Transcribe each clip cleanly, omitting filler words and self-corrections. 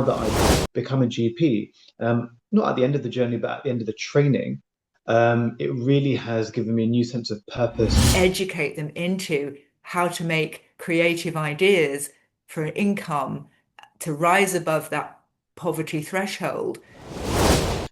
that I've become a GP, not at the end of the journey, but at the end of the training, it really has given me a new sense of purpose. Educate them into how to make creative ideas for an income to rise above that poverty threshold.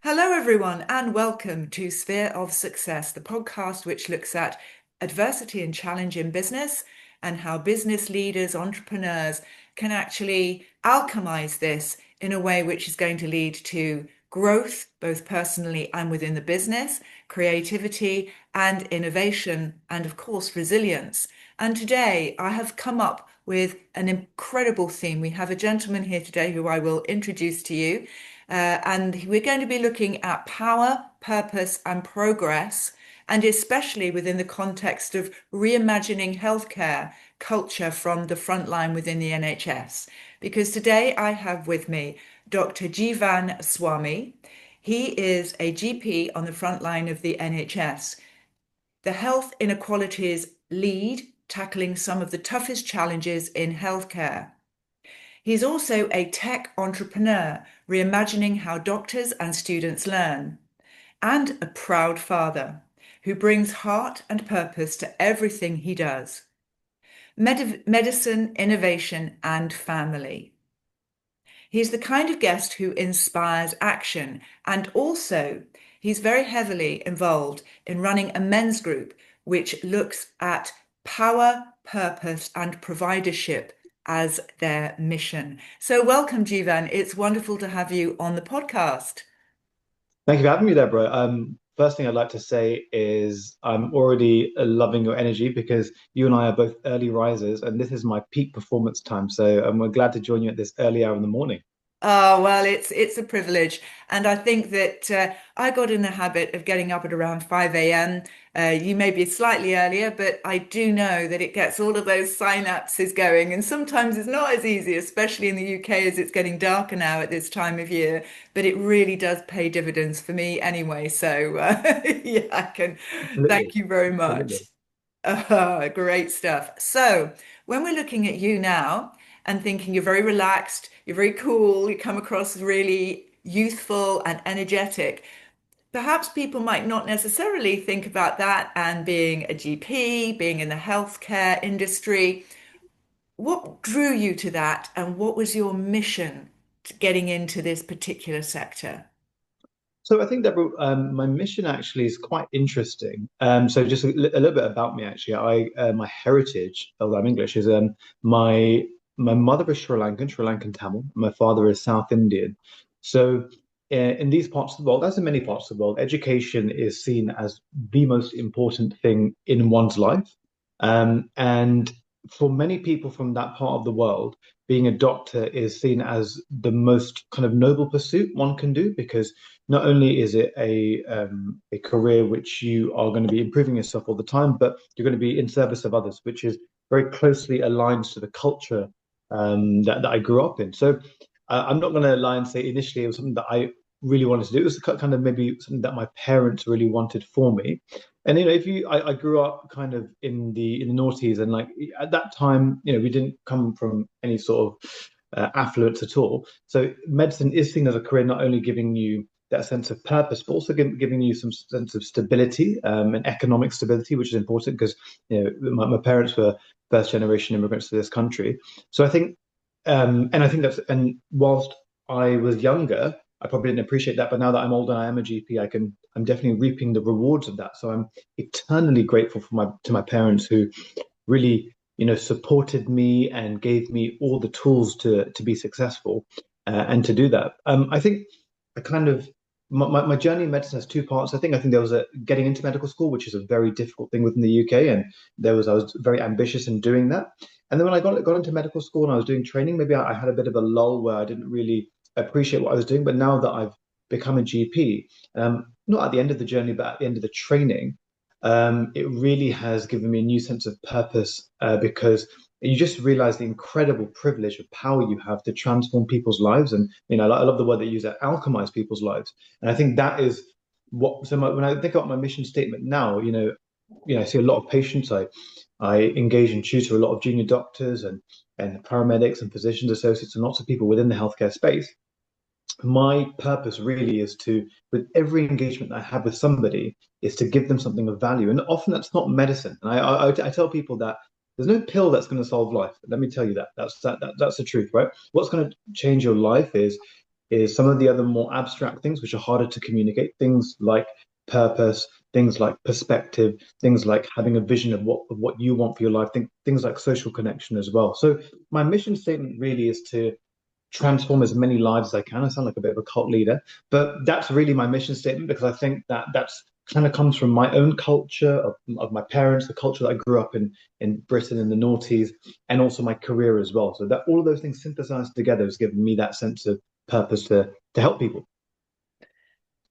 Hello, everyone, and welcome to Sphere of Success, the podcast which looks at adversity and challenge in business and how business leaders, entrepreneurs can actually alchemize this in a way which is going to lead to growth, both personally and within the business, creativity and innovation, and of course, resilience. And today I have come up with an incredible theme. We have a gentleman here today who I will introduce to you. And we're going to be looking at power, purpose, and progress, and especially within the context of reimagining healthcare culture from the frontline within the NHS. Because today I have with me Dr. Jeevan Swamy. He is a GP on the front line of the NHS, the Health Inequalities Lead, tackling some of the toughest challenges in healthcare. He's also a tech entrepreneur, reimagining how doctors and students learn, and a proud father who brings heart and purpose to everything he does. Medicine, innovation, and family. He's the kind of guest who inspires action, and also he's very heavily involved in running a men's group which looks at power, purpose, and providership as their mission. So welcome, Jeevan. It's wonderful to have you on the podcast. Thank you for having me there, bro. First thing I'd like to say is I'm already loving your energy because you and I are both early risers, and this is my peak performance time. So we're glad to join you at this early hour in the morning. Oh, well, it's a privilege. And I think that I got in the habit of getting up at around 5 a.m. You may be slightly earlier, but I do know that it gets all of those synapses going. And sometimes it's not as easy, especially in the UK as it's getting darker now at this time of year. But it really does pay dividends for me anyway. So yeah, I can Absolutely. thank you very much. Absolutely. Great stuff. So, when we're looking at you now and thinking you're very relaxed, you're very cool, you come across really youthful and energetic, perhaps people might not necessarily think about that and being a GP, being in the healthcare industry. What drew you to that, and what was your mission to getting into this particular sector? So I think that my mission actually is quite interesting. So just a little bit about me, actually. My heritage, although I'm English, is my my mother is Sri Lankan Tamil. My father is South Indian. So in these parts of the world, as in many parts of the world, education is seen as the most important thing in one's life. And for many people from that part of the world, being a doctor is seen as the most kind of noble pursuit one can do because not only is it a career which you are going to be improving yourself all the time, but you're going to be in service of others, which is very closely aligned to the culture that I grew up in. So I'm not going to lie and say initially it was something that I really wanted to do. It was kind of maybe something that my parents really wanted for me. And if I grew up kind of in the noughties, and like at that time, we didn't come from any sort of affluence at all. So medicine is seen as a career, not only giving you that sense of purpose, but also giving you some sense of stability and economic stability, which is important because my parents were first generation immigrants to this country. So I think, and I think and whilst I was younger, I probably didn't appreciate that, but now that I'm older and I am a GP, I'm definitely reaping the rewards of that. So I'm eternally grateful to my parents who really, supported me and gave me all the tools to be successful and to do that. I think I kind of my journey in medicine has two parts. I think there was a getting into medical school, which is a very difficult thing within the UK, and I was very ambitious in doing that. And then when I got into medical school and I was doing training, maybe I had a bit of a lull where I didn't really appreciate what I was doing. But now that I've become a GP, not at the end of the journey, but at the end of the training, it really has given me a new sense of purpose because you just realize the incredible privilege of power you have to transform people's lives. And, I love the word that you use, alchemize people's lives. And I think that is when I think about my mission statement now, I see a lot of patients. I engage and tutor a lot of junior doctors and paramedics and physicians associates and lots of people within the healthcare space. My purpose really is to, with every engagement I have with somebody, is to give them something of value. And often that's not medicine. And I tell people that there's no pill that's going to solve life. Let me tell you that. That's the truth, right? What's going to change your life is some of the other more abstract things which are harder to communicate, things like purpose, things like perspective, things like having a vision of what you want for your life, things like social connection as well. So my mission statement really is to transform as many lives as I can. I sound like a bit of a cult leader, but that's really my mission statement because I think that that's kind of comes from my own culture of my parents, the culture that I grew up in Britain in the noughties, and also my career as well. So that all of those things synthesized together has given me that sense of purpose to help people.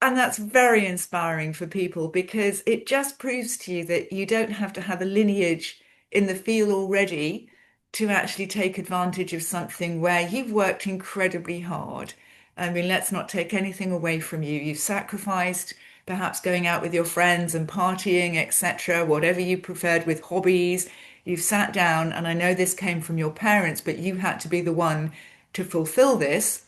And that's very inspiring for people because it just proves to you that you don't have to have a lineage in the field already to actually take advantage of something where you've worked incredibly hard. I mean, let's not take anything away from you. You've sacrificed perhaps going out with your friends and partying, etc., whatever you preferred with hobbies. You've sat down, and I know this came from your parents, but you had to be the one to fulfill this.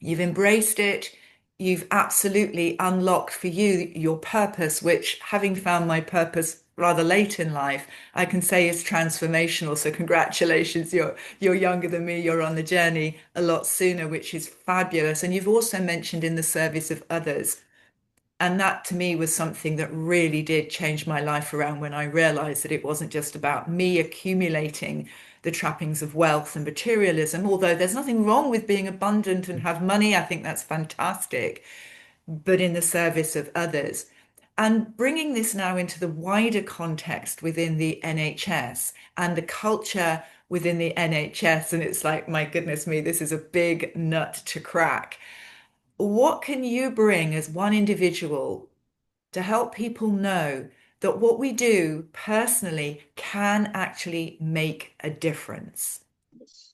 You've embraced it. You've absolutely unlocked for you your purpose, which, having found my purpose rather late in life, I can say is transformational. So congratulations, you're younger than me. You're on the journey a lot sooner, which is fabulous. And you've also mentioned in the service of others. And that to me was something that really did change my life around when I realized that it wasn't just about me accumulating the trappings of wealth and materialism, although there's nothing wrong with being abundant and have money. I think that's fantastic, but in the service of others. And bringing this now into the wider context within the NHS and the culture within the NHS, and it's like, my goodness me, this is a big nut to crack. What can you bring as one individual to help people know that what we do personally can actually make a difference?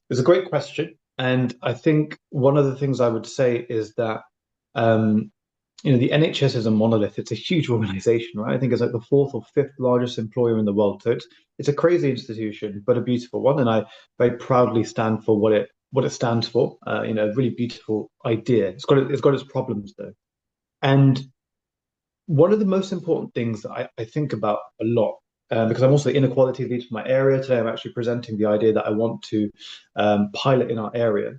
It's a great question. And I think one of the things I would say is that um, the NHS is a monolith. It's a huge organization, right? I think it's like the fourth or fifth largest employer in the world. So it's a crazy institution, but a beautiful one. And I very proudly stand for what it stands for. A really beautiful idea. It's got its problems though. And one of the most important things that I think about a lot, because I'm also the inequality lead for my area. Today, I'm actually presenting the idea that I want to pilot in our area,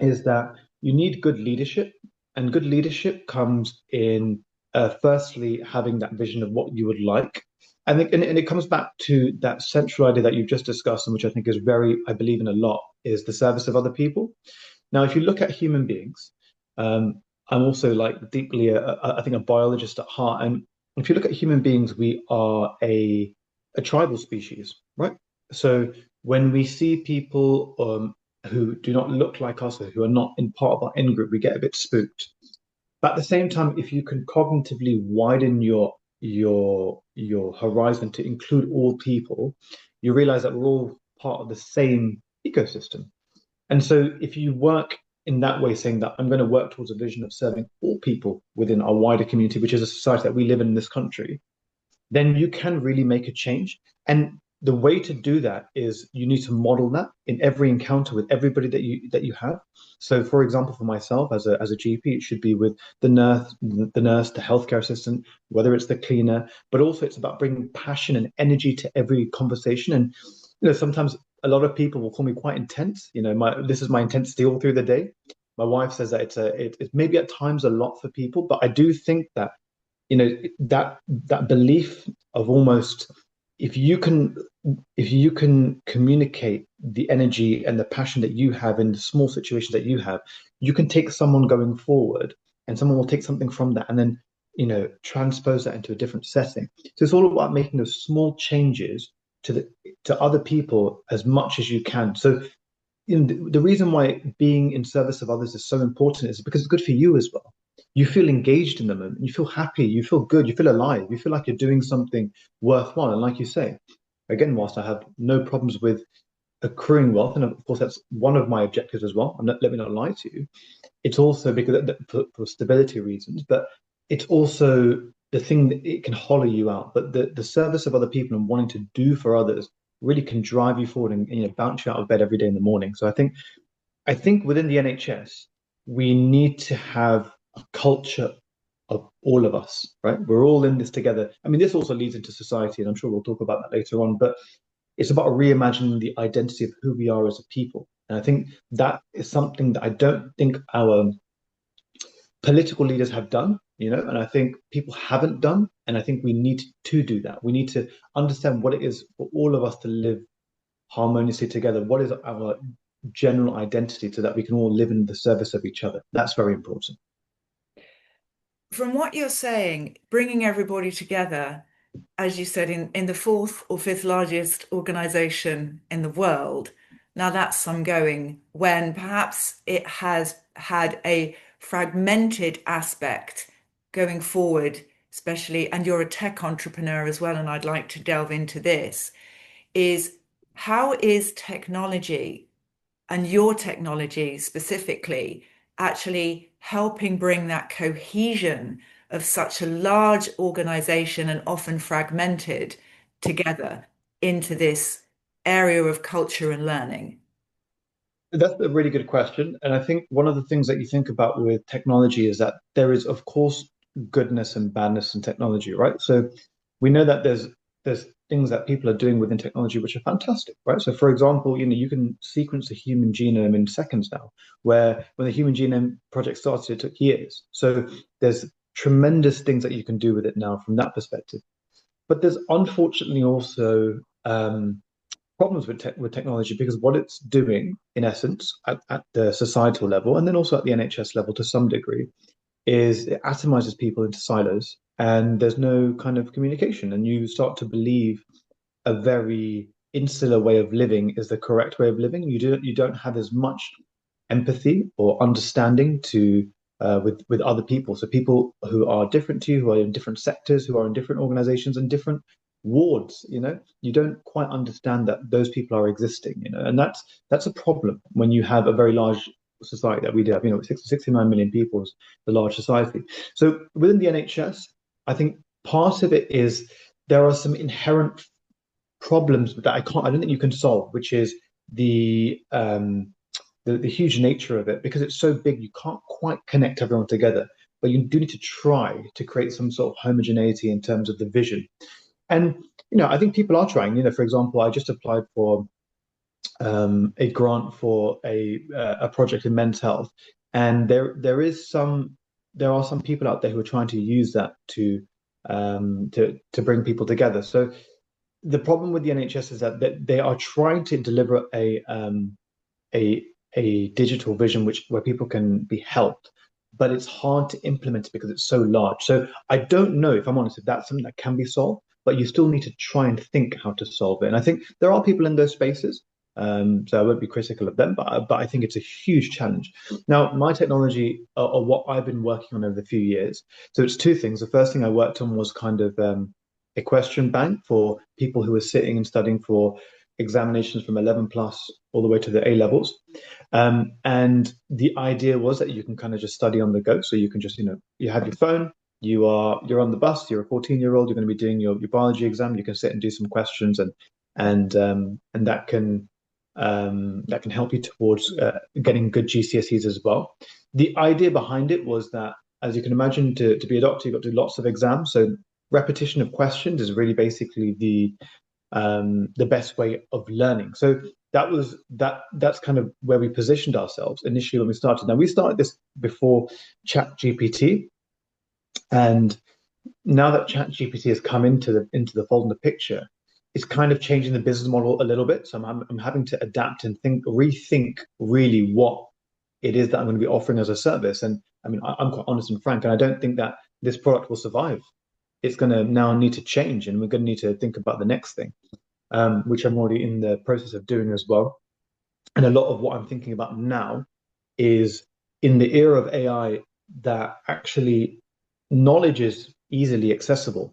is that you need good leadership. And good leadership comes in, firstly, having that vision of what you would like. And it comes back to that central idea that you've just discussed, and which I think is I believe in a lot, is the service of other people. Now, if you look at human beings, um, I'm also like deeply, I think, a biologist at heart. And if you look at human beings, we are a tribal species, right? So when we see people who do not look like us or who are not in part of our in group, we get a bit spooked. But at the same time, if you can cognitively widen your horizon to include all people, you realize that we're all part of the same ecosystem. And so if you work in that way, saying that I'm going to work towards a vision of serving all people within our wider community, which is a society that we live in this country, then you can really make a change. And the way to do that is you need to model that in every encounter with everybody that you have. So, for example, for myself as a GP, it should be with the healthcare assistant, whether it's the cleaner, but also it's about bringing passion and energy to every conversation. And sometimes a lot of people will call me quite intense. This is my intensity all through the day. My wife says that it's maybe at times a lot for people, but I do think that that belief of almost, if you can communicate the energy and the passion that you have in the small situations that you have, you can take someone going forward and someone will take something from that and then transpose that into a different setting. So it's all about making those small changes to other people as much as you can. So the reason why being in service of others is so important is because it's good for you as well. You feel engaged in the moment, you feel happy, you feel good, you feel alive, you feel like you're doing something worthwhile. And like you say, again, whilst I have no problems with accruing wealth, and of course that's one of my objectives as well. Let me not lie to you. It's also because for stability reasons, but it's also the thing that it can hollow you out. But the service of other people and wanting to do for others really can drive you forward and bounce you out of bed every day in the morning. So I think within the NHS, we need to have a culture of all of us, right? We're all in this together. I mean, this also leads into society, and I'm sure we'll talk about that later on, but it's about reimagining the identity of who we are as a people. And I think that is something that I don't think our political leaders have done, and I think people haven't done. And I think we need to do that. We need to understand what it is for all of us to live harmoniously together. What is our general identity so that we can all live in the service of each other? That's very important. From what you're saying, bringing everybody together, as you said, in the fourth or fifth largest organization in the world, now that's some going when perhaps it has had a fragmented aspect going forward, especially, and you're a tech entrepreneur as well, and I'd like to delve into this, is how is technology and your technology specifically actually helping bring that cohesion of such a large organization and often fragmented together into this area of culture and learning? That's a really good question. And I think one of the things that you think about with technology is that there is, of course, goodness and badness in technology, right? So we know that there's things that people are doing within technology which are fantastic, right? So for example, you can sequence the human genome in seconds now, where when the Human Genome Project started, it took years. So there's tremendous things that you can do with it now from that perspective. But there's unfortunately also problems with technology because what it's doing, in essence, at the societal level and then also at the NHS level to some degree, is it atomizes people into silos and there's no kind of communication. And you start to believe a very insular way of living is the correct way of living. You don't have as much empathy or understanding to with other people. So people who are different to you, who are in different sectors, who are in different organizations and different wards, you don't quite understand that those people are existing, and that's a problem when you have a very large society that we do have, 69 million people is the large society. So within the NHS, I think part of it is there are some inherent problems that I don't think you can solve, which is the the huge nature of it, because it's so big, you can't quite connect everyone together. But you do need to try to create some sort of homogeneity in terms of the vision. And I think people are trying. For example, I just applied for a grant for a project in men's health, and there are some people out there who are trying to use that to bring people together. So the problem with the NHS is that they are trying to deliver a a digital vision where people can be helped, but it's hard to implement because it's so large. So I don't know, if I'm honest, if that's something that can be solved, but you still need to try and think how to solve it. And I think there are people in those spaces. So I won't be critical of them, but I think it's a huge challenge. Now, my technology, or what I've been working on over the few years, so it's two things. The first thing I worked on was kind of a question bank for people who are sitting and studying for examinations from 11 plus all the way to the A levels. And the idea was that you can kind of just study on the go. So you can just, you have your phone, you're on the bus, you're a 14-year-old, you're going to be doing your biology exam, you can sit and do some questions, and that can help you towards getting good GCSEs as well. The idea behind it was that, as you can imagine, to be a doctor, you've got to do lots of exams. So repetition of questions is really basically the best way of learning. So that's kind of where we positioned ourselves initially when we started. Now we started this before ChatGPT, and now that ChatGPT has come into the fold in the picture, it's kind of changing the business model a little bit. So I'm having to adapt and rethink really what it is that I'm going to be offering as a service. And I mean, I'm quite honest and frank, and I don't think that this product will survive. It's going to now need to change, and we're going to need to think about the next thing, which I'm already in the process of doing as well. And a lot of what I'm thinking about now is, in the era of AI, that actually knowledge is easily accessible,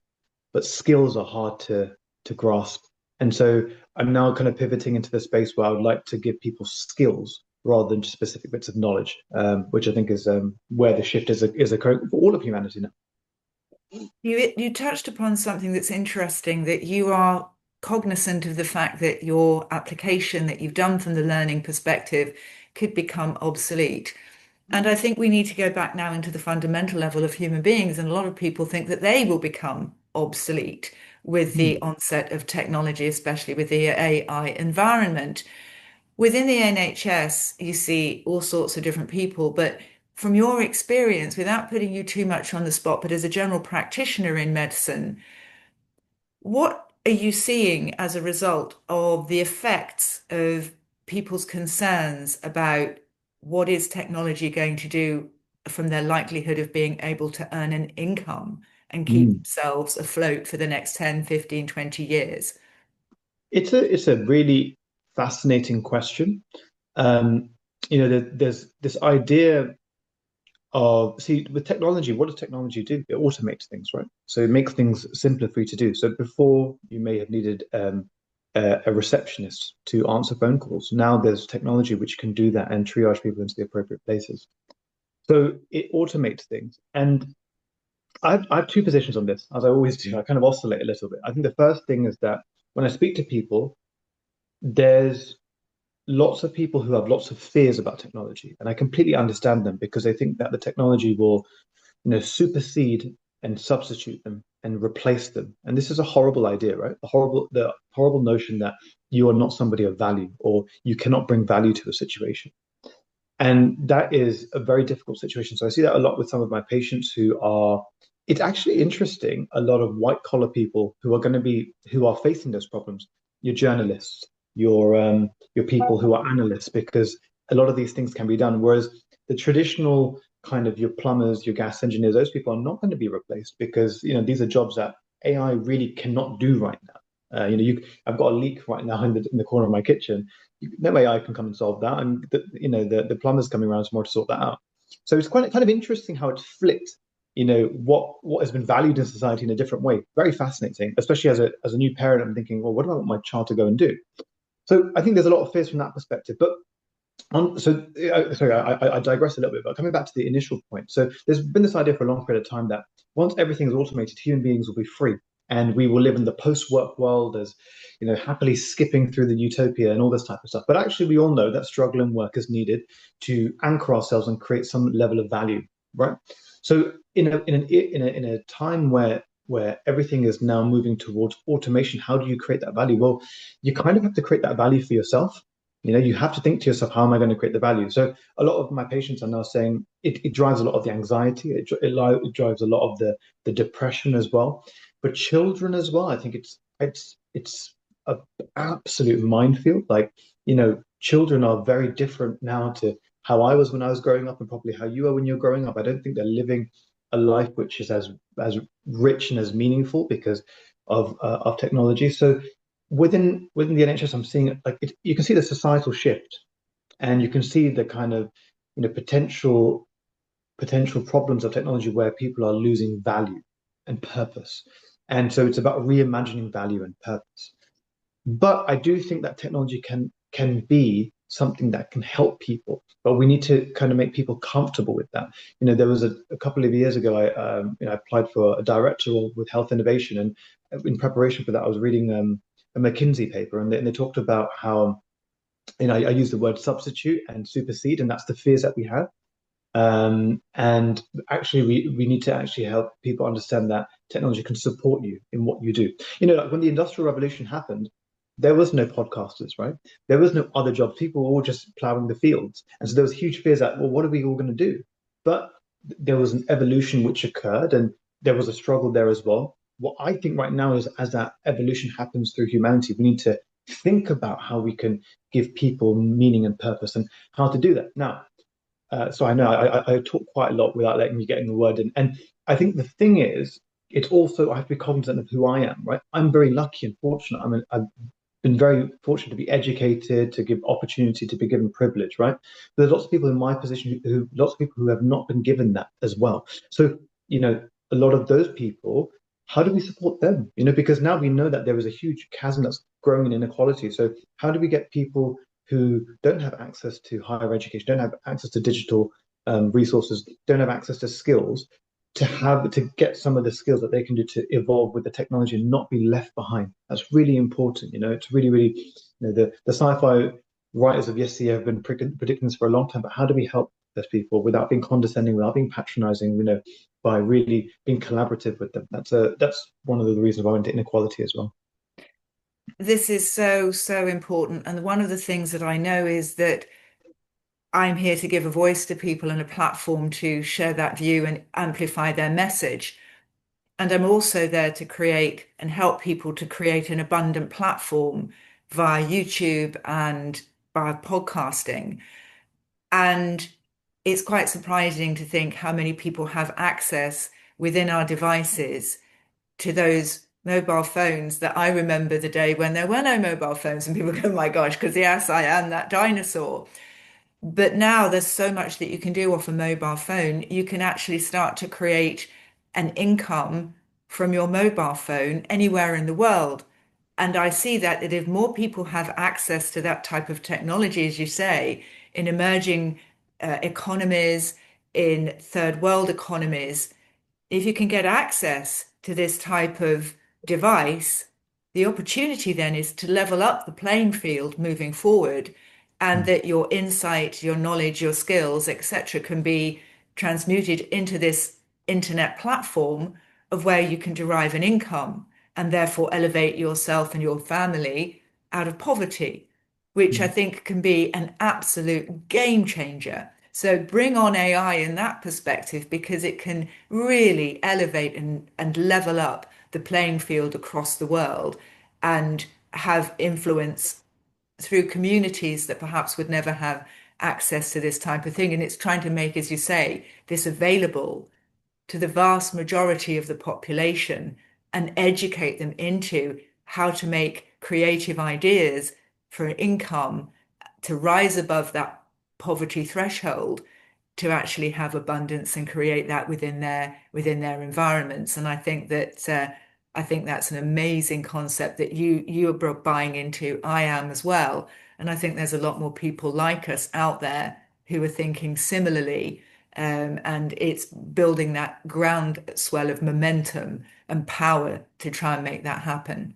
but skills are hard to grasp. And so I'm now kind of pivoting into the space where I would like to give people skills rather than just specific bits of knowledge, which I think is where the shift is occurring for all of humanity now. You touched upon something that's interesting, that you are cognizant of the fact that your application that you've done from the learning perspective could become obsolete. And I think we need to go back now into the fundamental level of human beings. And a lot of people think that they will become obsolete with the Mm, onset of technology, especially with the AI environment. Within the NHS, you see all sorts of different people, but from your experience, without putting you too much on the spot, but as a general practitioner in medicine, what are you seeing as a result of the effects of people's concerns about what is technology going to do from their likelihood of being able to earn an income and keep mm. themselves afloat for the next 10, 15, 20 years? It's a really fascinating question. Um, there's this idea of, see, with technology, what does technology do? It automates things, right? So it makes things simpler for you to do. So before you may have needed a receptionist to answer phone calls. Now there's technology which can do that and triage people into the appropriate places. So it automates things. And I have two positions on this, as I always do. I kind of oscillate a little bit. I think the first thing is that when I speak to people, there's lots of people who have lots of fears about technology, and I completely understand them because they think that the technology will, supersede and substitute them and replace them. And this is a horrible idea, right? The horrible notion that you are not somebody of value or you cannot bring value to a situation. And that is a very difficult situation. So I see that a lot with some of my patients who are, it's actually interesting, a lot of white collar people who are facing those problems. Your journalists, your people who are analysts, because a lot of these things can be done. Whereas the traditional kind of your plumbers, your gas engineers, those people are not going to be replaced because, these are jobs that AI really cannot do right now. I've got a leak right now in the corner of my kitchen. No AI can come and solve that, and the plumber's coming around tomorrow to sort that out. So it's quite kind of interesting how it's flipped. What has been valued in society in a different way. Very fascinating, especially as a new parent. I'm thinking, well, what do I want my child to go and do? So I think there's a lot of fears from that perspective. But sorry, I digress a little bit. But coming back to the initial point, so there's been this idea for a long period of time that once everything is automated, human beings will be free, and we will live in the post-work world as, happily skipping through the utopia and all this type of stuff. But actually, we all know that struggle and work is needed to anchor ourselves and create some level of value, right? So in a time where everything is now moving towards automation, how do you create that value? Well, you kind of have to create that value for yourself. You have to think to yourself, how am I going to create the value? So a lot of my patients are now saying it drives a lot of the anxiety. It drives a lot of the depression as well. But children as well, I think it's an absolute minefield. Like, children are very different now to how I was when I was growing up and probably how you are when you're growing up. I don't think they're living a life which is as rich and as meaningful because of technology. So within the NHS, I'm seeing it like you can see the societal shift, and you can see the kind of potential problems of technology where people are losing value and purpose, and so it's about reimagining value and purpose. But I do think that technology can be something that can help people, but we need to kind of make people comfortable with that. There was a couple of years ago, I applied for a director role with health innovation, and in preparation for that, I was reading a McKinsey paper, and they talked about how, I use the word substitute and supersede, and that's the fears that we have. And actually, we need to actually help people understand that technology can support you in what you do. Like when the Industrial Revolution happened, there was no podcasters, right? There was no other jobs. People were all just plowing the fields. And so there was huge fears that, well, what are we all going to do? But there was an evolution which occurred, and there was a struggle there as well. What I think right now is, as that evolution happens through humanity, we need to think about how we can give people meaning and purpose and how to do that. Now, so I know I talk quite a lot without letting you get in the word in. And I think the thing is, it's also, I have to be cognizant of who I am, right? I'm very lucky and fortunate. I've been very fortunate to be educated, to give opportunity, to be given privilege, right? But there's lots of people in my position lots of people who have not been given that as well. So, a lot of those people, how do we support them? Because now we know that there is a huge chasm that's growing in inequality. So how do we get people who don't have access to higher education, don't have access to digital resources, don't have access to skills? to get some of the skills that they can do to evolve with the technology and not be left behind. That's really important. It's really, the sci-fi writers of yesteryear have been predicting this for a long time. But how do we help those people without being condescending, without being patronizing? By really being collaborative with them. That's one of the reasons why I went to inequality as well. This is so, so important. And one of the things that I know is that I'm here to give a voice to people and a platform to share that view and amplify their message. And I'm also there to create and help people to create an abundant platform via YouTube and by podcasting. And it's quite surprising to think how many people have access within our devices to those mobile phones that I remember the day when there were no mobile phones and people go, oh my gosh, because yes, I am that dinosaur. But now there's so much that you can do off a mobile phone. You can actually start to create an income from your mobile phone anywhere in the world. And I see that if more people have access to that type of technology, as you say, in emerging economies, in third world economies, if you can get access to this type of device, the opportunity then is to level up the playing field moving forward, and Mm, that your insight, your knowledge, your skills, etc., can be transmuted into this internet platform of where you can derive an income and therefore elevate yourself and your family out of poverty, which I mm, think can be an absolute game changer. So bring on AI in that perspective because it can really elevate and level up the playing field across the world and have influence through communities that perhaps would never have access to this type of thing. And it's trying to make, as you say, this available to the vast majority of the population and educate them into how to make creative ideas for income to rise above that poverty threshold to actually have abundance and create that within their environments. And I think that's an amazing concept that you're buying into. I am as well. And I think there's a lot more people like us out there who are thinking similarly. And it's building that groundswell of momentum and power to try and make that happen.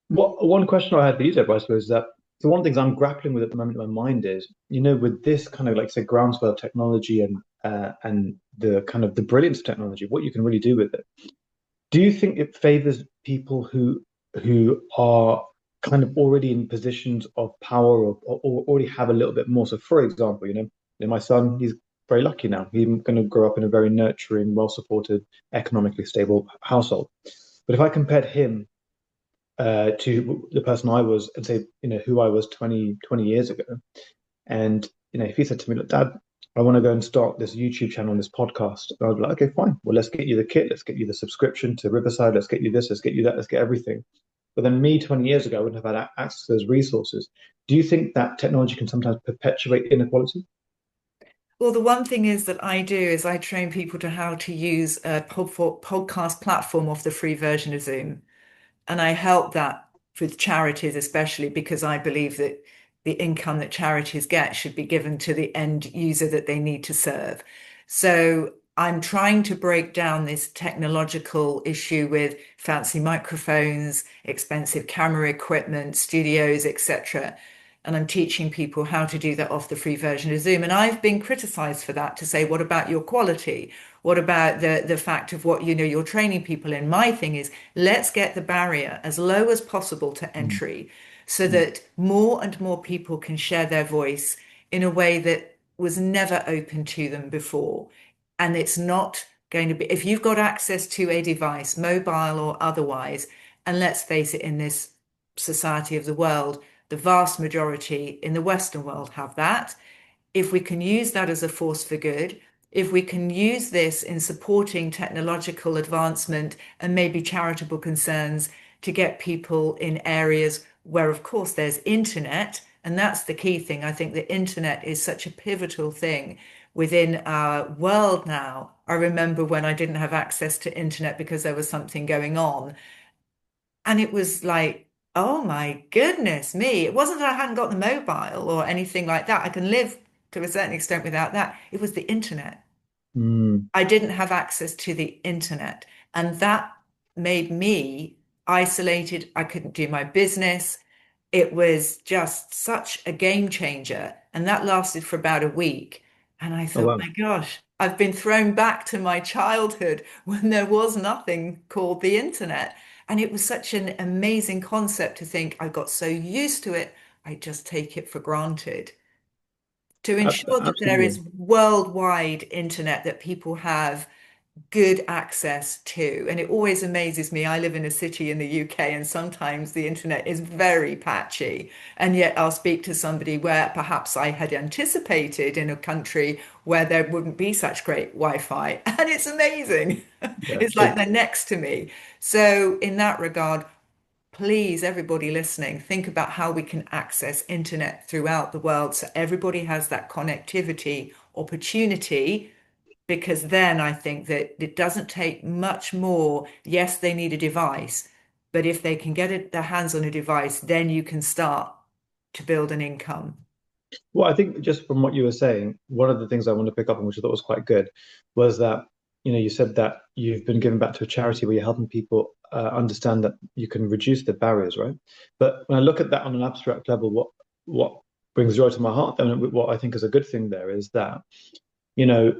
What one question I had for you, Deborah, I suppose, is that so one of the things I'm grappling with at the moment in my mind is, with this kind of like say groundswell of technology and the kind of the brilliance of technology, what you can really do with it. Do you think it favors people who are kind of already in positions of power or already have a little bit more? So, for example, my son, he's very lucky now. He's going to grow up in a very nurturing, well-supported, economically stable household. But if I compared him to the person I was and say, who I was 20 years ago, and if he said to me, look, Dad, I want to go and start this YouTube channel and this podcast. And I'd be like, okay, fine. Well, let's get you the kit. Let's get you the subscription to Riverside. Let's get you this. Let's get you that. Let's get everything. But then me 20 years ago, I wouldn't have had access to those resources. Do you think that technology can sometimes perpetuate inequality? Well, the one thing is that I do is I train people to how to use a podcast platform off the free version of Zoom. And I help that with charities, especially because I believe that the income that charities get should be given to the end user that they need to serve. So I'm trying to break down this technological issue with fancy microphones, expensive camera equipment, studios, etc. And I'm teaching people how to do that off the free version of Zoom. And I've been criticized for that to say, what about your quality? What about the fact of what you're training people in? My thing is let's get the barrier as low as possible to Mm, entry so mm, that more and more people can share their voice in a way that was never open to them before. And it's not going to be, if you've got access to a device, mobile or otherwise, and let's face it, in this society of the world, the vast majority in the Western world have that. If we can use that as a force for good, if we can use this in supporting technological advancement and maybe charitable concerns to get people in areas where, of course, there's internet, and that's the key thing. I think the internet is such a pivotal thing within our world now. I remember when I didn't have access to internet because there was something going on, and it was like, oh my goodness me. It wasn't that I hadn't got the mobile or anything like that. I can live to a certain extent without that. It was the internet. Mm. I didn't have access to the internet. And that made me isolated. I couldn't do my business. It was just such a game changer. And that lasted for about a week. And I Oh thought, wow. my gosh, I've been thrown back to my childhood when there was nothing called the internet. And it was such an amazing concept to think I got so used to it, I just take it for granted to ensure that there Absolutely. is worldwide internet that people have good access to. And it always amazes me. I live in a city in the UK, and sometimes the internet is very patchy. And yet I'll speak to somebody where perhaps I had anticipated in a country where there wouldn't be such great Wi-Fi. And it's amazing. Yeah. It's like they're next to me. So, in that regard, please, everybody listening, think about how we can access internet throughout the world so everybody has that connectivity opportunity, because then I think that it doesn't take much more. Yes, they need a device, but if they can get their hands on a device, then you can start to build an income. Well, I think just from what you were saying, one of the things I want to pick up on, which I thought was quite good, was that, you said that you've been giving back to a charity where you're helping people understand that you can reduce the barriers, right? But when I look at that on an abstract level, what brings joy to my heart, and what I think is a good thing there is that, you know,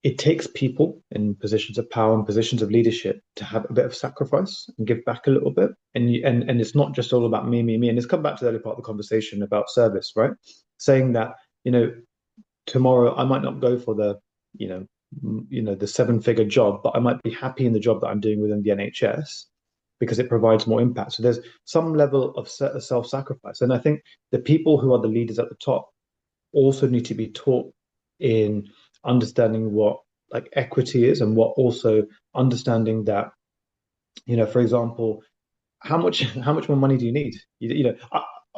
it takes people in positions of power and positions of leadership to have a bit of sacrifice and give back a little bit. And it's not just all about me, me, me. And it's come back to the early part of the conversation about service, right? Saying that, you know, tomorrow I might not go for you know, the seven-figure job, but I might be happy in the job that I'm doing within the NHS because it provides more impact. So there's some level of self-sacrifice. And I think the people who are the leaders at the top also need to be taught in understanding what like equity is, and what also understanding that, for example, how much more money do you need?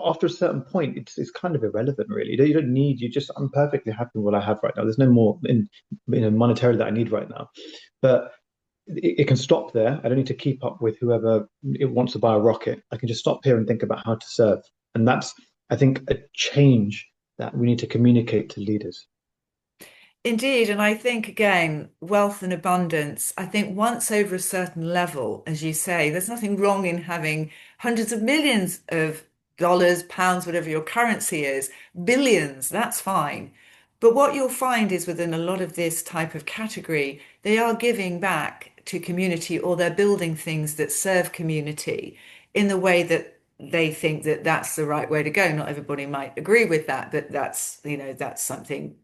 After a certain point, it's kind of irrelevant, really. You don't need. I'm perfectly happy with what I have right now. There's no more monetarily that I need right now, but it can stop there. I don't need to keep up with whoever it wants to buy a rocket. I can just stop here and think about how to serve, and that's, I think, a change that we need to communicate to leaders. Indeed, and I think again, wealth and abundance, I think once over a certain level, as you say, there's nothing wrong in having hundreds of millions of dollars, pounds, whatever your currency is, billions, that's fine. But what you'll find is within a lot of this type of category, they are giving back to community, or they're building things that serve community in the way that they think that that's the right way to go. Not everybody might agree with that, but that's something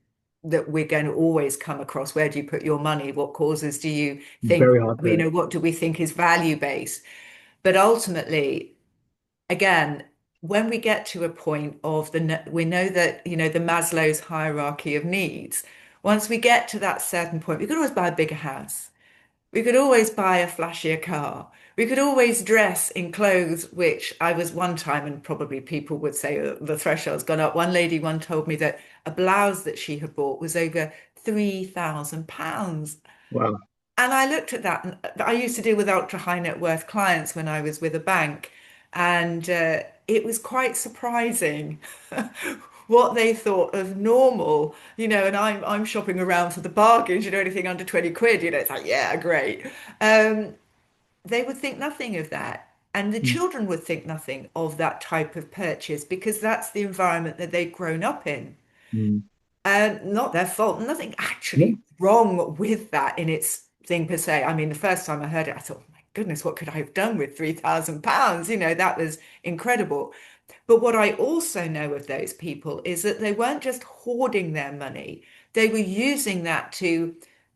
that we're going to always come across. Where do you put your money? What causes do you think, Very hard to. what do we think is value based? But ultimately, again, when we get to a point of we know that, the Maslow's hierarchy of needs, once we get to that certain point, we could always buy a bigger house. We could always buy a flashier car. We could always dress in clothes, which I was one time, and probably people would say the threshold's gone up. One lady one told me that a blouse that she had bought was over £3,000. Wow. And I looked at that, and I used to deal with ultra high net worth clients when I was with a bank, and it was quite surprising what they thought of normal, and I'm shopping around for the bargains, anything under 20 quid, it's like, yeah, great. Um, they would think nothing of that. And the Mm, children would think nothing of that type of purchase because that's the environment that they've grown up in. mm. Not their fault. Nothing Yeah. actually wrong with that in its thing per se. I mean, the first time I heard it, I thought, oh my goodness, what could I have done with £3,000? That was incredible. But what I also know of those people is that they weren't just hoarding their money, they were using that to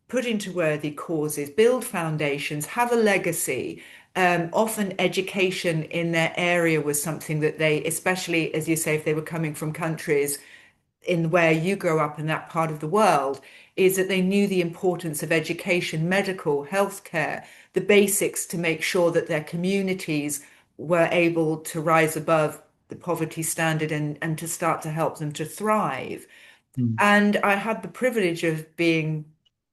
put into worthy causes, build foundations, have a legacy. Often education in their area was something that they, especially as you say, if they were coming from countries in where you grow up in that part of the world, is that they knew the importance of education, medical, healthcare, the basics to make sure that their communities were able to rise above the poverty standard and to start to help them to thrive. Mm. And I had the privilege of being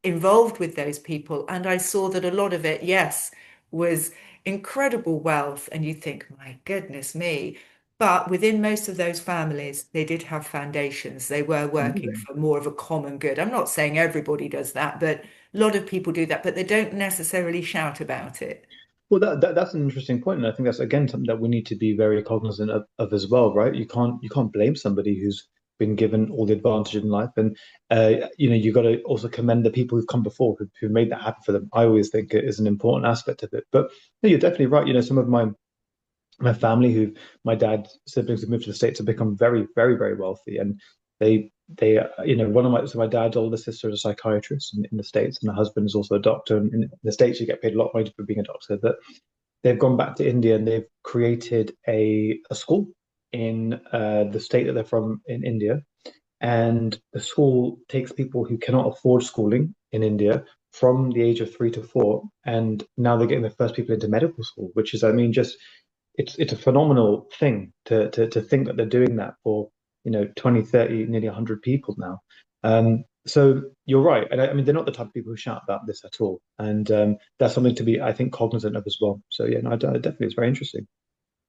involved with those people, and I saw that a lot of it, yes, was incredible wealth. And you think, my goodness me. But within most of those families, they did have foundations. They were working Amazing. for more of a common good. I'm not saying everybody does that, but a lot of people do that, but they don't necessarily shout about it. Well, that's an interesting point, and I think that's again something that we need to be very cognizant of as well, right? You can't blame somebody who's been given all the advantage in life, and you got to also commend the people who've come before who made that happen for them. I always think it is an important aspect of it. But no, you're definitely right. Some of my family, who my dad's siblings have moved to the States, have become very, very, very wealthy, and one of my dad's older sister is a psychiatrist in the States, and the husband is also a doctor. And in the States, you get paid a lot of money for being a doctor. But they've gone back to India and they've created a school in the state that they're from in India, and the school takes people who cannot afford schooling in India from the age of 3 to 4, and now they're getting the first people into medical school, which is, I mean, just it's a phenomenal thing to think that they're doing that for 20, 30, nearly 100 people now. So you're right, and I mean they're not the type of people who shout about this at all, and that's something to be, I think, cognizant of as well. So yeah, no, definitely it's very interesting.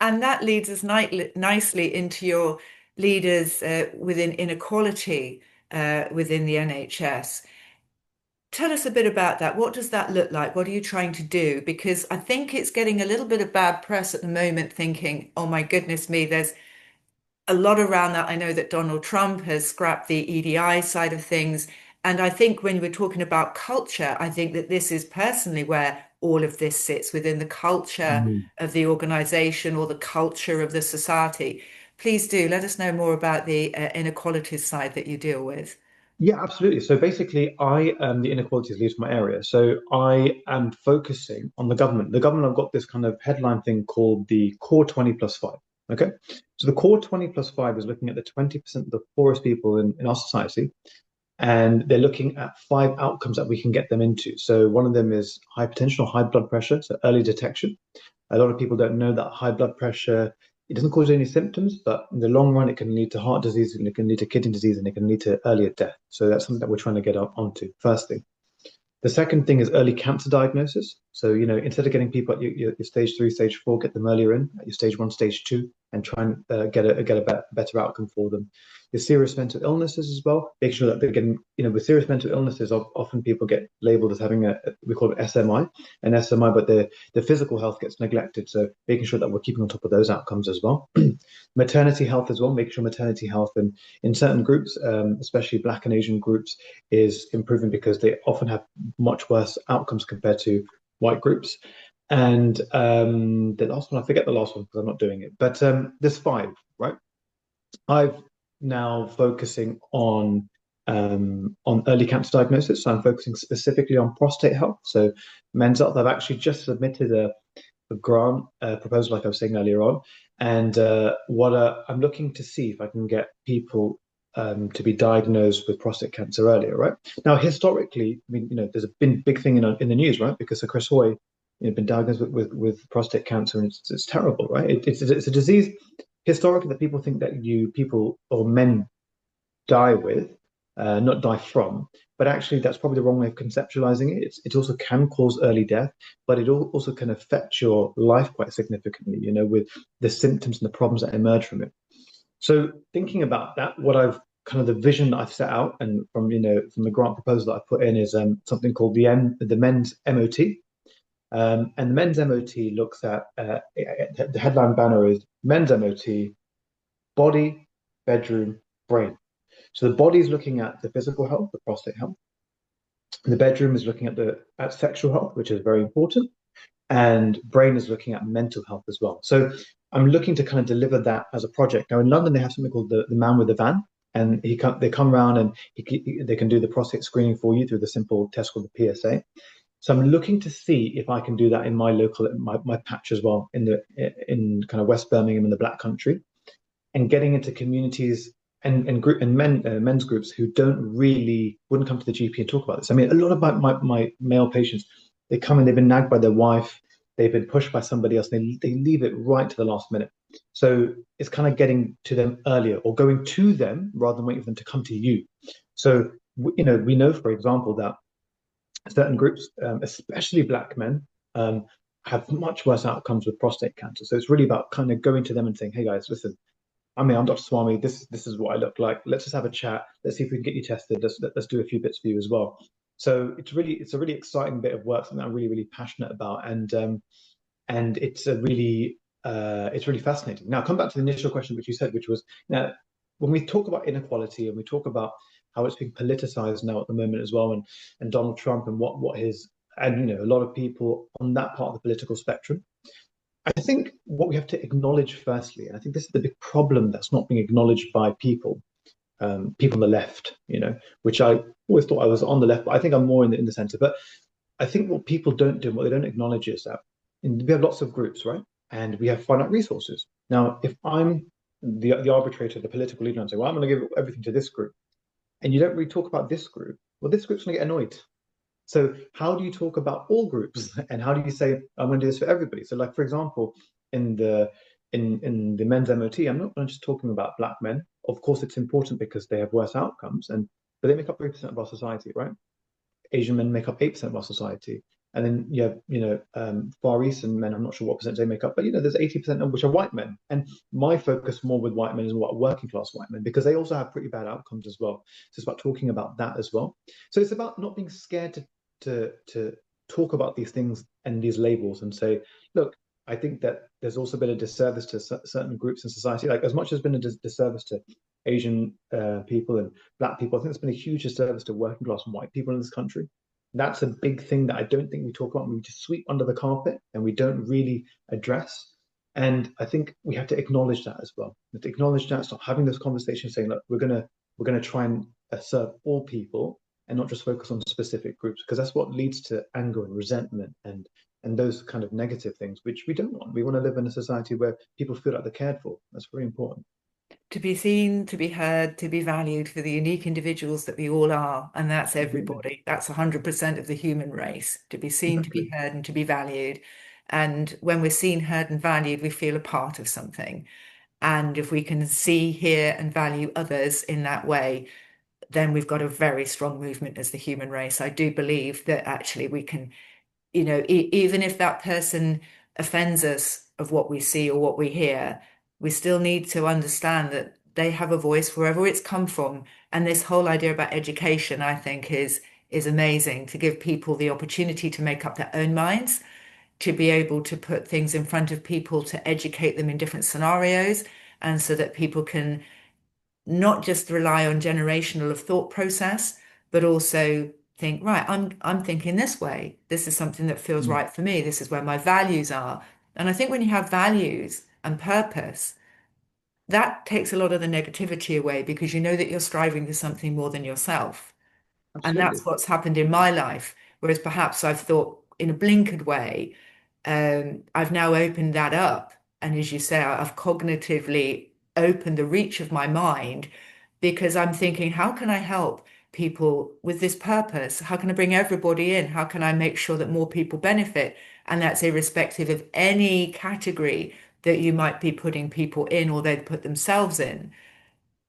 And that leads us nicely into your leaders within inequality within the NHS. Tell us a bit about that. What does that look like? What are you trying to do? Because I think it's getting a little bit of bad press at the moment, thinking, oh my goodness me, there's a lot around that. I know that Donald Trump has scrapped the EDI side of things. And I think when we're talking about culture, I think that this is personally where all of this sits within the culture Mm. of the organization or the culture of the society. Please do let us know more about the inequalities side that you deal with. Yeah, absolutely. So basically, I am the inequalities lead for my area. So I am focusing on the government. The government, I've got this kind of headline thing called the Core 20 plus 5. Okay. So the Core 20 plus 5 is looking at the 20% of the poorest people in our society, and they're looking at 5 outcomes that we can get them into. So one of them is hypertension or high blood pressure, so early detection. A lot of people don't know that high blood pressure, it doesn't cause any symptoms, but in the long run, it can lead to heart disease, and it can lead to kidney disease, and it can lead to earlier death. So that's something that we're trying to get onto, first thing. The second thing is early cancer diagnosis. So, instead of getting people at your stage 3, stage 4, get them earlier in at your stage 1, stage 2, and try and get a better outcome for them. The serious mental illnesses as well, making sure that they're getting, with serious mental illnesses, often people get labeled as having we call it SMI, an SMI, but the physical health gets neglected. So making sure that we're keeping on top of those outcomes as well. Maternity health as well, making sure maternity health in certain groups, especially Black and Asian groups, is improving because they often have much worse outcomes compared to white groups. And the last one, I forget the last one because I'm not doing it, but there's 5, right? I've now focusing on early cancer diagnosis. So I'm focusing specifically on prostate health. So men's health. I've actually just submitted a grant proposal, like I was saying earlier on, and what I'm looking to see if I can get people to be diagnosed with prostate cancer earlier, right? Now, historically, I mean, there's a big thing in the news, right? Because of Chris Hoy, been diagnosed with prostate cancer, and it's terrible, right? It's a disease historically that people think that people or men die with, not die from. But actually, that's probably the wrong way of conceptualizing it. It also can cause early death, but it also can affect your life quite significantly, with the symptoms and the problems that emerge from it. So thinking about that, what I've kind of the vision that I've set out, and from the grant proposal that I put in, is something called the men's MOT. And the men's MOT looks at the headline banner is men's MOT, body, bedroom, brain. So the body is looking at the physical health, the prostate health. The bedroom is looking at sexual health, which is very important, and brain is looking at mental health as well. So I'm looking to kind of deliver that as a project. Now in London, they have something called the man with the van, and they come around and they can do the prostate screening for you through the simple test called the PSA. So I'm looking to see if I can do that in my local, my patch as well, in kind of West Birmingham in the Black Country, and getting into communities and men's groups who wouldn't come to the GP and talk about this. I mean, a lot of my male patients, they come and they've been nagged by their wife, they've been pushed by somebody else, and they leave it right to the last minute. So it's kind of getting to them earlier or going to them rather than waiting for them to come to you. So we know, for example, that certain groups, especially black men, have much worse outcomes with prostate cancer. So it's really about kind of going to them and saying, hey guys, listen, I'm Dr. Swamy. This is what I look like. Let's just have a chat. Let's see if we can get you tested. Let's do a few bits for you as well. So it's a really exciting bit of work, something I'm really really passionate about, and it's really fascinating. Now, come back to the initial question which you said, which was now when we talk about inequality and we talk about how it's being politicized now at the moment as well, and Donald Trump and what his and a lot of people on that part of the political spectrum. I think what we have to acknowledge firstly, and I think this is the big problem that's not being acknowledged by people on the left, which I always thought I was on the left, but I think I'm more in the center. But I think what people don't do, what they don't acknowledge is that we have lots of groups, right? And we have finite resources. Now, if I'm the arbitrator, the political leader, and I say, well, I'm going to give everything to this group, and you don't really talk about this group, well, this group's going to get annoyed. So how do you talk about all groups, and how do you say I'm going to do this for everybody? So, like for example, in the men's MOT, I'm not just talking about black men. Of course, it's important because they have worse outcomes, but they make up 3% of our society, right? Asian men make up 8% of our society, and then you have Far Eastern men. I'm not sure what percentage they make up, but there's 80% of which are white men. And my focus more with white men is what working class white men, because they also have pretty bad outcomes as well. So it's about talking about that as well. So it's about not being scared to talk about these things and these labels and say, look, I think that there's also been a disservice to certain groups in society. Like as much as been a disservice to Asian people and black people, I think there's been a huge disservice to working class and white people in this country. That's a big thing that I don't think we talk about. We just sweep under the carpet and we don't really address. And I think we have to acknowledge that as well. We have to acknowledge that, stop having this conversation saying, look, we're gonna try and serve all people and not just focus on specific groups, because that's what leads to anger and resentment and those kind of negative things, which we don't want. We want to live in a society where people feel like they're cared for. That's very important. To be seen, to be heard, to be valued for the unique individuals that we all are. And that's Absolutely. everybody. That's 100% of the human race. To be seen, to be Exactly. heard, and to be valued. And when we're seen, heard, and valued, we feel a part of something. And if we can see, hear, and value others in that way, then we've got a very strong movement as the human race. I do believe that actually we can, even if that person offends us of what we see or what we hear, we still need to understand that they have a voice wherever it's come from. And this whole idea about education, I think, is amazing to give people the opportunity to make up their own minds, to be able to put things in front of people, to educate them in different scenarios, and so that people can not just rely on generational of thought process, but also think, right, I'm thinking this way. This is something that feels Mm. right for me. This is where my values are. And I think when you have values and purpose, that takes a lot of the negativity away because you know that you're striving for something more than yourself. And Absolutely. that's what's happened in my life. Whereas perhaps I've thought in a blinkered way, I've now opened that up. And as you say, I've cognitively opened the reach of my mind because I'm thinking, how can I help people with this purpose? How can I bring everybody in? How can I make sure that more people benefit? And that's irrespective of any category that you might be putting people in or they'd put themselves in.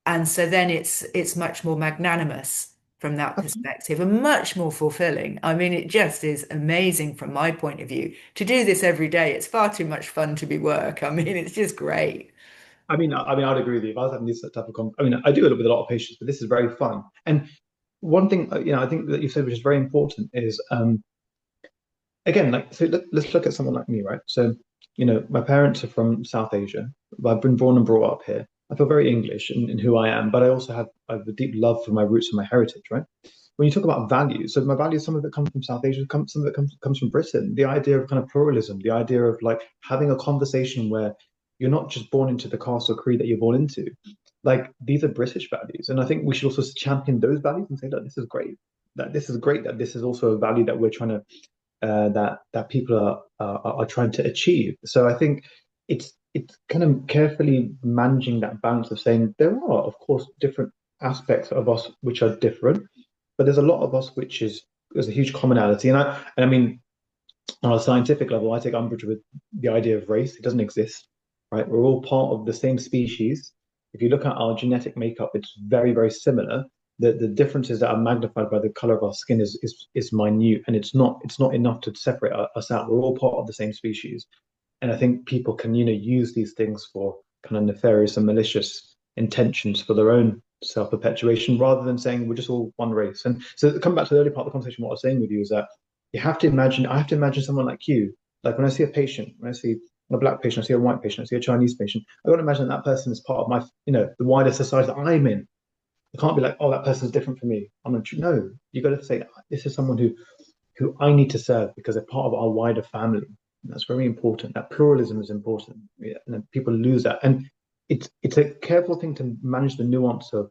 And so then it's much more magnanimous from that Absolutely. perspective and much more fulfilling. I mean, it just is amazing from my point of view. To do this every day, it's far too much fun to be work. I mean, it's just great. I'd agree with you. If I was having this type of I do it with a lot of patients, but this is very fun. And one thing, I think that you said, which is very important, is again, like, so let's look at someone like me, right? So, my parents are from South Asia, but I've been born and brought up here. I feel very English in who I am, but I have a deep love for my roots and my heritage, right? When you talk about values, so my values, some of it comes from South Asia, some of it comes from Britain. The idea of kind of pluralism, the idea of like having a conversation where you're not just born into the caste or creed that you're born into. Like these are British values, and I think we should also champion those values and say, look, this is great. That this is great. That this is also a value that we're trying to that people are trying to achieve. So I think it's kind of carefully managing that balance of saying there are, of course, different aspects of us which are different, but there's a lot of us which is there's a huge commonality. And I mean, on a scientific level, I take umbrage with the idea of race. It doesn't exist, right? We're all part of the same species. If you look at our genetic makeup, it's very, very similar. the differences that are magnified by the color of our skin is minute, and it's not enough to separate us out. We're all part of the same species, and I think people can use these things for kind of nefarious and malicious intentions for their own self-perpetuation, rather than saying we're just all one race. And so, come back to the early part of the conversation, what I was saying with you is that you have to imagine. I have to imagine someone like you. Like when I see a patient, when I see a black patient, I see a white patient, I see a Chinese patient. I got to imagine that person is part of my, the wider society that I'm in. I can't be like, oh, that person's different from me. I'm like, no. You got to say this is someone who I need to serve because they're part of our wider family. That's very important. That pluralism is important. Yeah, and then people lose that, and it's a careful thing to manage the nuance of,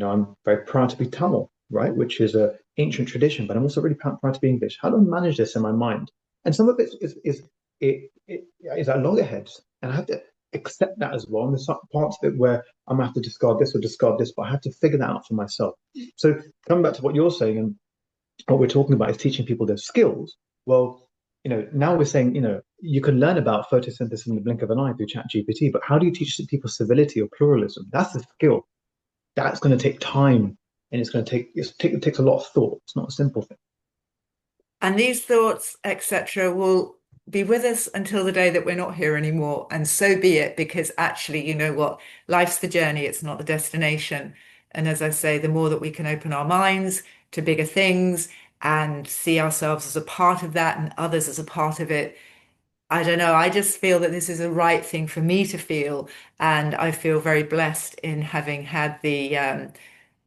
I'm very proud to be Tamil, right, which is a ancient tradition, but I'm also really proud to be English. How do I manage this in my mind? And some of it is at loggerheads, and I have to accept that as well. And there's some parts of it where I'm gonna have to discard this or discard this, but I have to figure that out for myself. So coming back to what you're saying, and what we're talking about is teaching people their skills. Well, now we're saying, you can learn about photosynthesis in the blink of an eye through ChatGPT, but how do you teach people civility or pluralism? That's the skill. That's going to take time, and it takes a lot of thought. It's not a simple thing. And these thoughts, etc., will be with us until the day that we're not here anymore. And so be it, because actually, you know what? Life's the journey, it's not the destination. And as I say, the more that we can open our minds to bigger things and see ourselves as a part of that and others as a part of it, I don't know. I just feel that this is a right thing for me to feel, and I feel very blessed in having had the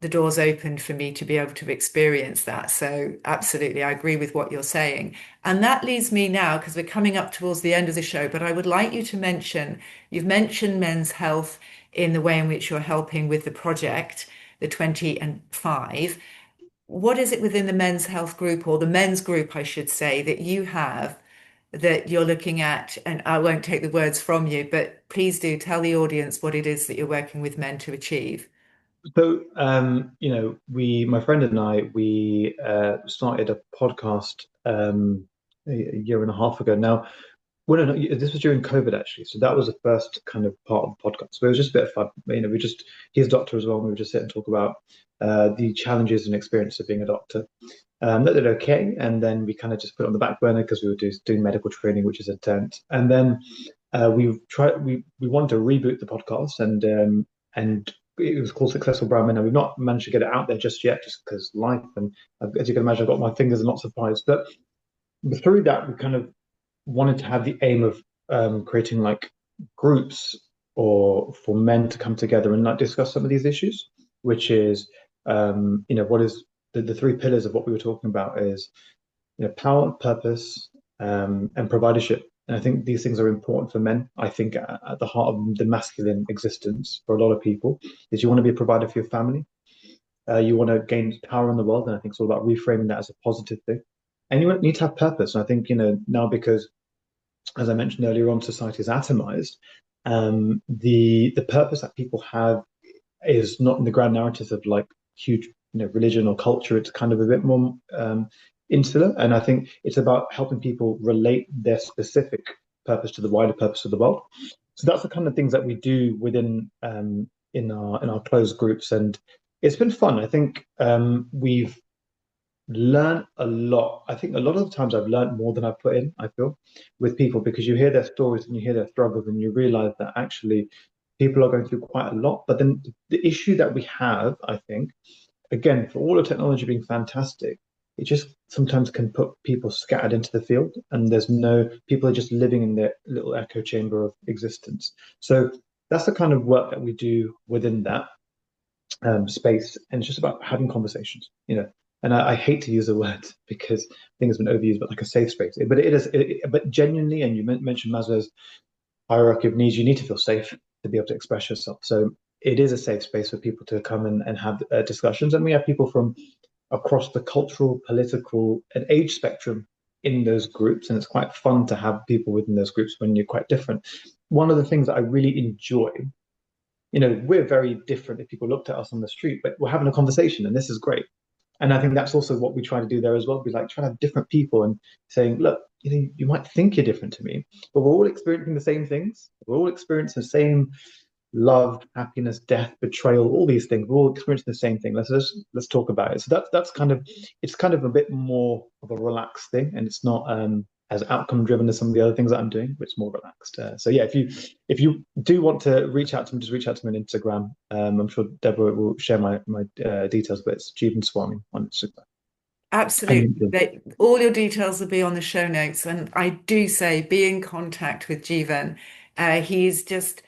doors opened for me to be able to experience that. So absolutely, I agree with what you're saying. And that leads me now, because we're coming up towards the end of the show, but I would like you to mention, you've mentioned men's health in the way in which you're helping with the project, the 20 and 5. What is it within the men's health group, or the men's group, I should say, that you have that you're looking at? And I won't take the words from you, but please do tell the audience what it is that you're working with men to achieve. So, my friend and I, we started a podcast a year and a half ago. Now, well, no, this was during COVID actually. So that was the first kind of part of the podcast. But it was just a bit of fun. He's a doctor as well. And we would just sit and talk about the challenges and experience of being a doctor. That did okay, and then we kind of just put it on the back burner because we were doing medical training, which is intense. And then we wanted to reboot the podcast, and it was called Successful Brown Men, and we've not managed to get it out there just yet, just because life, and as you can imagine, I've got my fingers in lots of pies. But through that, we kind of wanted to have the aim of creating like groups or for men to come together and like discuss some of these issues, which is what is the three pillars of what we were talking about is power, purpose, and providership. And I think these things are important for men. I think at the heart of the masculine existence for a lot of people is you want to be a provider for your family. You want to gain power in the world, and I think it's all about reframing that as a positive thing. And you need to have purpose. And I think now, because as I mentioned earlier on, society is atomized. The purpose that people have is not in the grand narratives of like huge religion or culture. It's kind of a bit more insular, and I think it's about helping people relate their specific purpose to the wider purpose of the world. So that's the kind of things that we do within in our closed groups, and it's been fun. I think we've learned a lot. I think a lot of the times I've learned more than I've put in, I feel, with people, because you hear their stories and you hear their struggles and you realize that actually people are going through quite a lot. But then the issue that we have, I think, again, for all of technology being fantastic, it just sometimes can put people scattered into the field, and people are just living in their little echo chamber of existence. So that's the kind of work that we do within that space, and it's just about having conversations, And I hate to use the word because I think it's been overused, but like a safe space. But it is, but genuinely, and you mentioned Maslow's hierarchy of needs, you need to feel safe to be able to express yourself. So it is a safe space for people to come and have discussions. And we have people from across the cultural, political, and age spectrum in those groups. And it's quite fun to have people within those groups when you're quite different. One of the things that I really enjoy, we're very different if people looked at us on the street, but we're having a conversation, and this is great. And I think that's also what we try to do there as well. We like trying to have different people and saying, look, you might think you're different to me, but we're all experiencing the same things. We're all experiencing the same love, happiness, death, betrayal, all these things. We're all experiencing the same thing. Let's talk about it. So that's kind of it's kind of a bit more of a relaxed thing, and it's not as outcome driven as some of the other things that I'm doing, but it's more relaxed. So yeah, if you do want to reach out to me, just reach out to me on Instagram. I'm sure Deborah will share my details, but it's Jeevan Swamy on Instagram and Absolutely. LinkedIn. All your details will be on the show notes. And I do say be in contact with Jeevan. He's just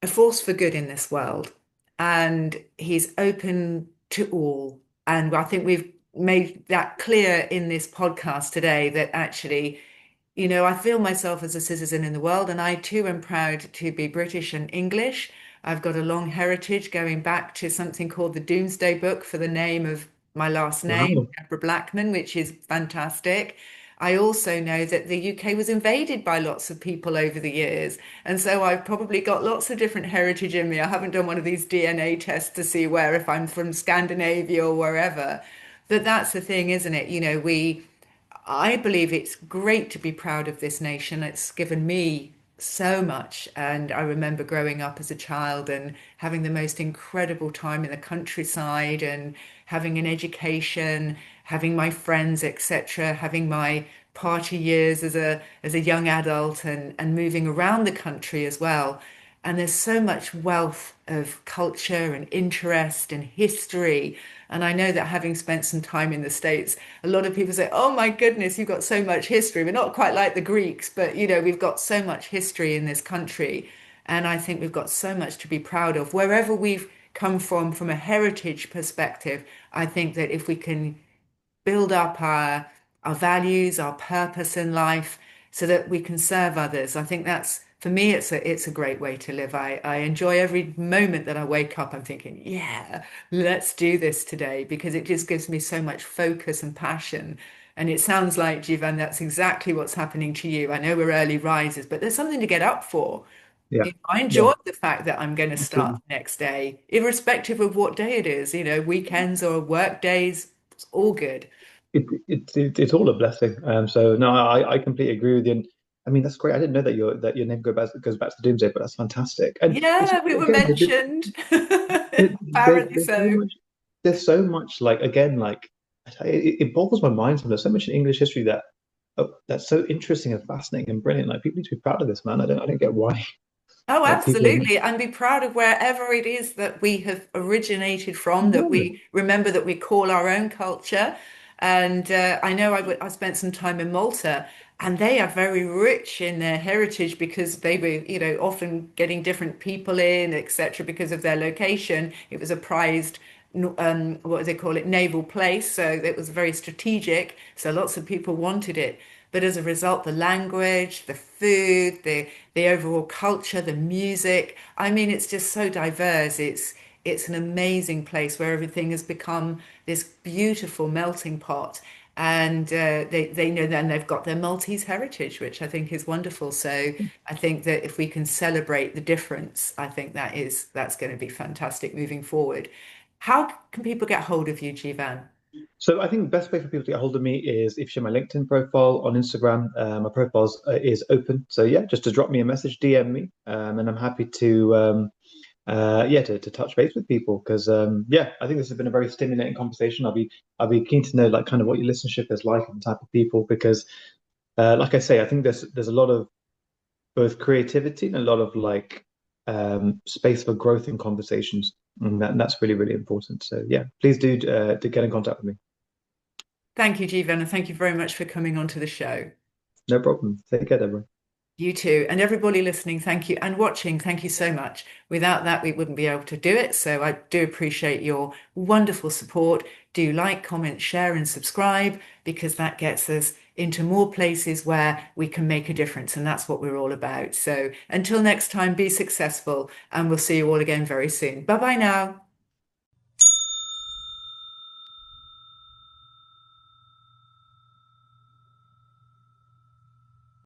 a force for good in this world, and he's open to all. And I think we've made that clear in this podcast today that actually, I feel myself as a citizen in the world, and I too am proud to be British and English. I've got a long heritage going back to something called the Doomsday Book for the name of my last name, Wow. Deborah Blackman, which is fantastic. I also know that the UK was invaded by lots of people over the years. And so I've probably got lots of different heritage in me. I haven't done one of these DNA tests to see where, if I'm from Scandinavia or wherever. But that's the thing, isn't it? I believe it's great to be proud of this nation. It's given me so much. And I remember growing up as a child and having the most incredible time in the countryside and having an education, having my friends, etc., having my party years as a young adult and moving around the country as well. And there's so much wealth of culture and interest and history. And I know that having spent some time in the States, a lot of people say, oh my goodness, you've got so much history. We're not quite like the Greeks, but we've got so much history in this country. And I think we've got so much to be proud of. Wherever we've come from a heritage perspective, I think that if we can build up our values, our purpose in life, so that we can serve others. I think that's for me, it's a great way to live. I enjoy every moment that I wake up. I'm thinking, yeah, let's do this today because it just gives me so much focus and passion. And it sounds like, Jivan, that's exactly what's happening to you. I know we're early risers, but there's something to get up for. Yeah. I Yeah. enjoy the fact that I'm going to start Absolutely. the next day, irrespective of what day it is, weekends or work days, it's all good. It's all a blessing. So no, I completely agree with you. And I mean, that's great. I didn't know that your name goes back to Doomsday, but that's fantastic. And it's Yeah, we were again, mentioned. Apparently there's so so. much. There's so much. Like again, like it boggles my mind. There's so much in English history that's so interesting and fascinating and brilliant. Like people need to be proud of this, man. I don't get why Oh, like people are not. absolutely. And be proud of wherever it is that we have originated from, that Yeah, we remember that we call our own culture. And I know I spent some time in Malta, and they are very rich in their heritage because they were, often getting different people in, etc., because of their location. It was a prized, what do they call it, naval place. So it was very strategic. So lots of people wanted it. But as a result, the language, the food, the overall culture, the music, I mean, it's just so diverse. It's an amazing place where everything has become this beautiful melting pot. And they know then they've got their Maltese heritage, which I think is wonderful. So I think that if we can celebrate the difference, I think that's going to be fantastic moving forward. How can people get hold of you, Jivan? So I think the best way for people to get hold of me is if you share my LinkedIn profile on Instagram. My profile is open. So yeah, just to drop me a message, DM me, and I'm happy to yeah to touch base with people because yeah, I think this has been a very stimulating conversation. I'll be keen to know like kind of what your listenership is like and the type of people because like I say, I think there's a lot of both creativity and a lot of like space for growth in conversations. And that's really, really important. So yeah, please do get in contact with me. Thank you, Jeevan, and thank you very much for coming onto the show. No problem. Take care, Deborah. You too. And everybody listening, thank you. And watching, thank you so much. Without that, we wouldn't be able to do it. So I do appreciate your wonderful support. Do like, comment, share, and subscribe because that gets us into more places where we can make a difference. And that's what we're all about. So until next time, be successful, and we'll see you all again very soon. Bye bye now.